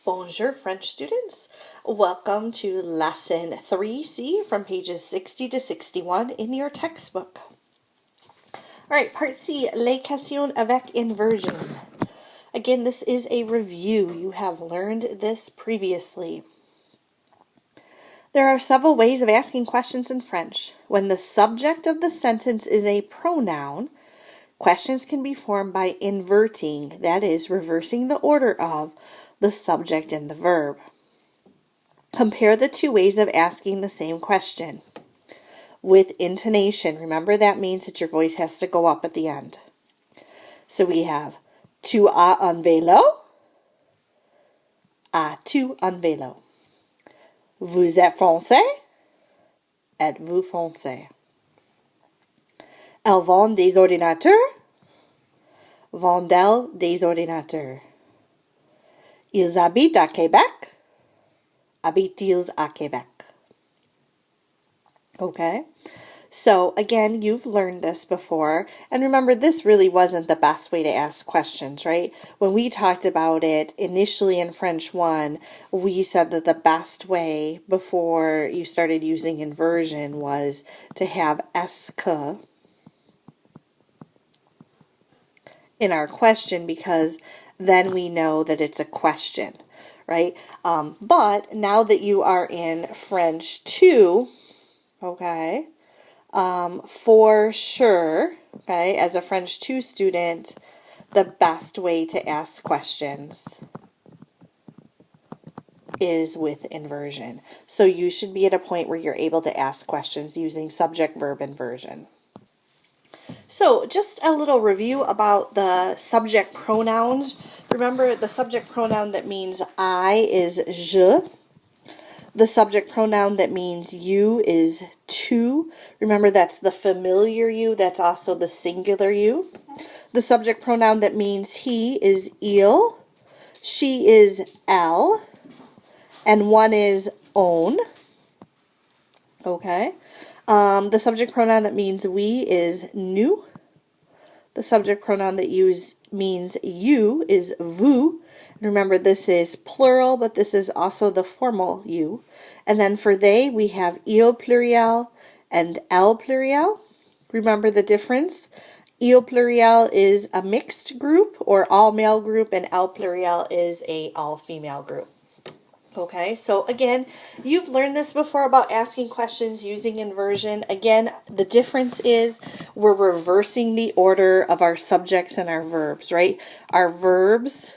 Bonjour, French students. Welcome to Lesson 3C from pages 60 to 61 in your textbook. All right, Part C, les questions avec inversion. Again, this is a review. You have learned this previously. There are several ways of asking questions in French. When the subject of the sentence is a pronoun, questions can be formed by inverting, that is, reversing the order of the subject and the verb. Compare the two ways of asking the same question. With intonation, remember that means that your voice has to go up at the end. So we have, tu as un vélo? As-tu un vélo? Vous êtes français? Êtes-vous français? Elles vendent des ordinateurs? Vendent-elles des ordinateurs? Ils habitent à Québec? Habitent-ils à Québec? Okay, so again, you've learned this before, and remember, this really wasn't the best way to ask questions, right? When we talked about it initially in French 1, we said that the best way before you started using inversion was to have est-ce que in our question, because then we know that it's a question, right? But now that you are in French 2, okay, for sure, okay, as a French 2 student, the best way to ask questions is with inversion. So you should be at a point where you're able to ask questions using subject-verb inversion. So just a little review about the subject pronouns. Remember, the subject pronoun that means I is je. The subject pronoun that means you is tu. Remember, that's the familiar you. That's also the singular you. The subject pronoun that means he is il. She is elle. And one is on. Okay. The subject pronoun that means we is nous. The subject pronoun that means you is vous. Remember, this is plural, but this is also the formal you. And then for they, we have il pluriel and elle pluriel. Remember the difference? Il pluriel is a mixed group or all male group, and elle pluriel is a all female group. Okay, so again, you've learned this before about asking questions using inversion. Again, the difference is we're reversing the order of our subjects and our verbs, right? Our verbs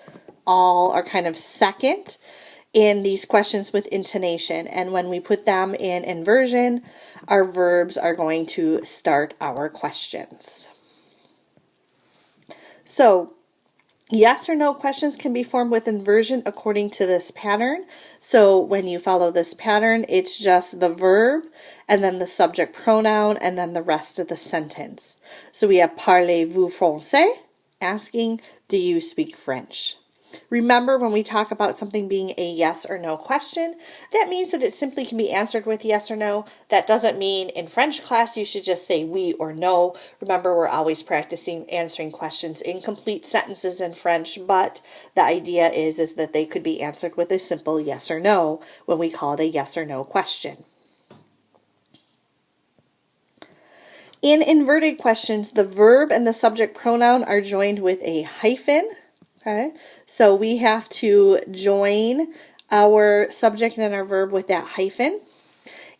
all are kind of second in these questions with intonation, and when we put them in inversion, our verbs are going to start our questions. So yes or no questions can be formed with inversion according to this pattern. So when you follow this pattern, it's just the verb and then the subject pronoun and then the rest of the sentence. So we have parlez-vous français? Asking, do you speak French? Remember, when we talk about something being a yes or no question, that means that it simply can be answered with yes or no. That doesn't mean in French class you should just say oui or no. Remember, we're always practicing answering questions in complete sentences in French, but the idea is that they could be answered with a simple yes or no when we call it a yes or no question. In inverted questions, the verb and the subject pronoun are joined with a hyphen. Okay, so we have to join our subject and our verb with that hyphen.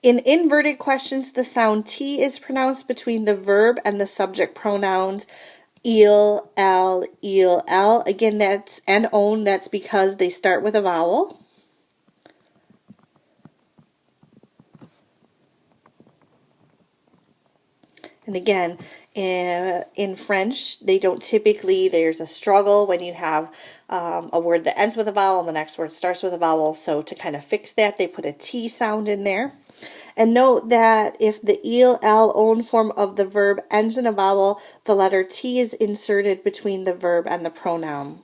In inverted questions, the sound T is pronounced between the verb and the subject pronouns il, elle. Again, that's and on. That's because they start with a vowel. And again, in French, they don't typically, there's a struggle when you have a word that ends with a vowel and the next word starts with a vowel. So to kind of fix that, they put a T sound in there. And note that if the il, elle, on form of the verb ends in a vowel, the letter T is inserted between the verb and the pronoun.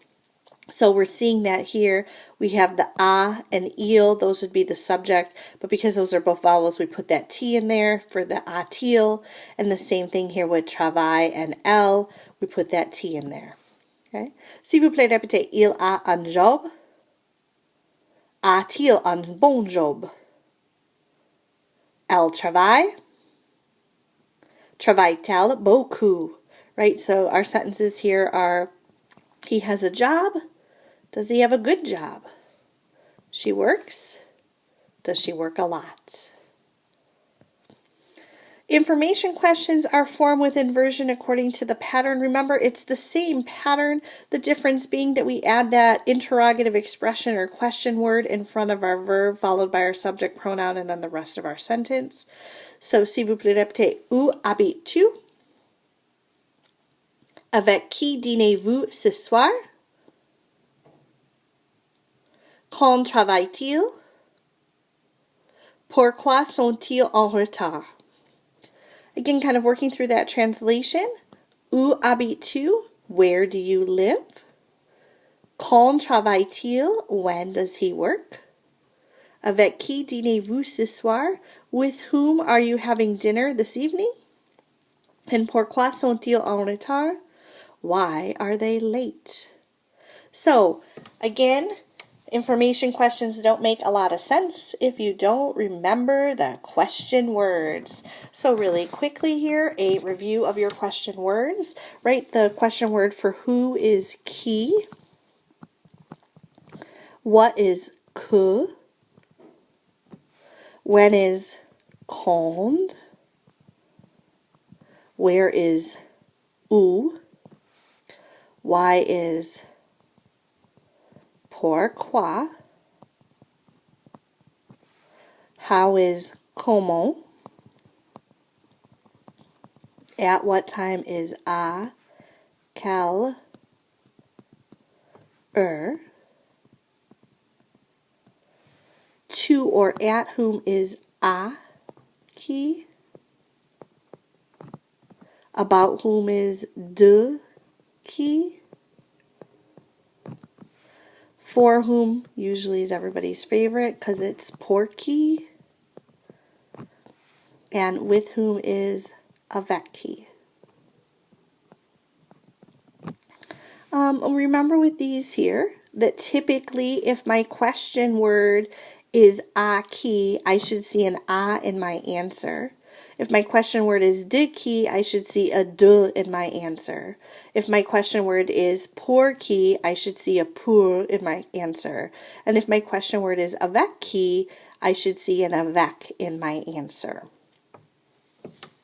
So we're seeing that here. We have the a and il, those would be the subject, but because those are both vowels, we put that T in there for the a-til, and the same thing here with travail and elle, we put that T in there. Okay? S'il vous plaît, répétez, il a un job. A-t-il un bon job? Elle travaille. Travaille-t-elle beaucoup? Right? So our sentences here are, he has a job. Does he have a good job? She works. Does she work a lot? Information questions are formed with inversion according to the pattern. Remember, it's the same pattern, the difference being that we add that interrogative expression or question word in front of our verb, followed by our subject pronoun, and then the rest of our sentence. So, s'il vous plaît, répétez, où habites-tu? Avec qui dînez-vous ce soir? Quand travaillent-ils? Pourquoi sont-ils en retard? Again, kind of working through that translation. Où habites-tu? Where do you live? Quand travaille-t-il? When does he work? Avec qui dînez-vous ce soir? With whom are you having dinner this evening? And pourquoi sont-ils en retard? Why are they late? So, again, information questions don't make a lot of sense if you don't remember the question words. So really quickly here, a review of your question words. Right, the question word for who is qui? What is que? When is quand? Where is où? Why is pourquoi? How is comment? At what time is à quelle heure? To or at whom is à qui? About whom is de qui? For whom usually is everybody's favorite because it's pour qui. And with whom is avec qui. Remember with these here that typically if my question word is à qui, I should see an à in my answer. If my question word is de qui, I should see a de in my answer. If my question word is pour qui, I should see a pour in my answer. And if my question word is avec qui, I should see an avec in my answer.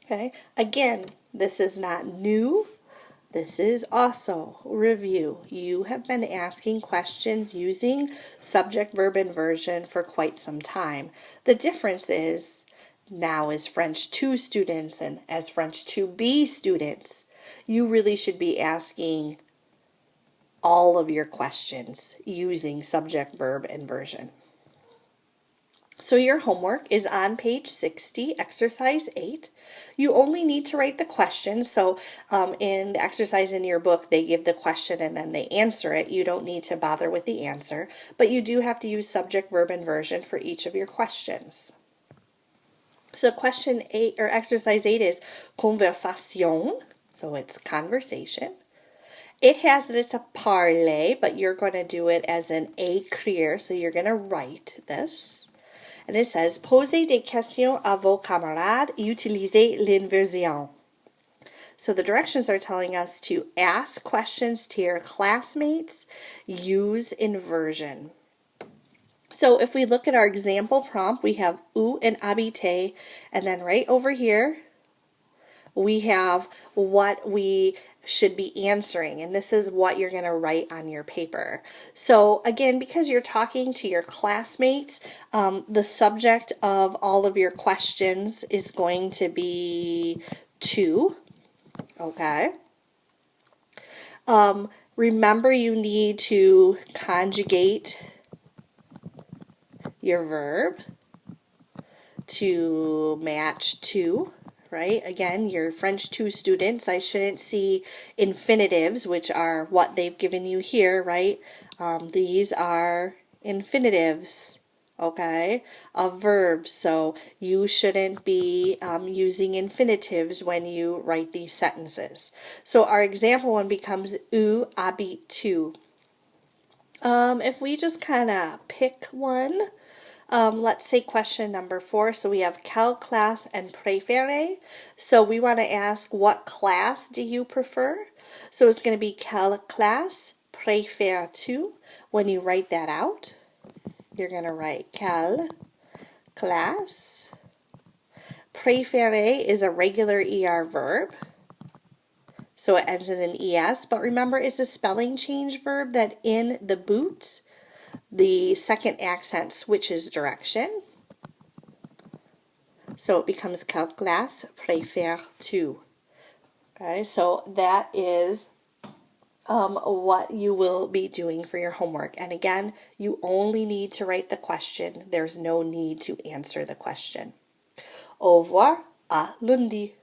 Okay, again, this is not new. This is also review. You have been asking questions using subject-verb inversion for quite some time. The difference is now as French 2 students and as French 2B students, you really should be asking all of your questions using subject-verb inversion. So your homework is on page 60, exercise 8. You only need to write the question. So in the exercise in your book, they give the question and then they answer it. You don't need to bother with the answer, but you do have to use subject-verb inversion for each of your questions. So question 8 or exercise 8 is conversation. So it's conversation. It has that it's a parler, but you're going to do it as an écrire. So you're going to write this. And it says, posez des questions à vos camarades, utilisez l'inversion. So the directions are telling us to ask questions to your classmates, use inversion. So if we look at our example prompt, we have où and habiter, and then right over here, we have what we should be answering, and this is what you're going to write on your paper. So again, because you're talking to your classmates, the subject of all of your questions is going to be to, okay? Remember, you need to conjugate your verb to match to. Right? Again, you're French 2 students. I shouldn't see infinitives, which are what they've given you here, right? These are infinitives, okay, of verbs. So you shouldn't be using infinitives when you write these sentences. So our example one becomes où habites-tu? If we just kind of pick one, let's say question number 4. So we have quelle classe and préféré. So we want to ask, what class do you prefer? So it's going to be quelle classe préfères-tu? When you write that out, you're going to write quelle classe. Préféré is a regular ER verb. So it ends in an ES, but remember it's a spelling change verb that in the boot, the second accent switches direction. So it becomes quelle classe préfères-tu? Okay, so that is what you will be doing for your homework. And again, you only need to write the question. There's no need to answer the question. Au revoir, à lundi.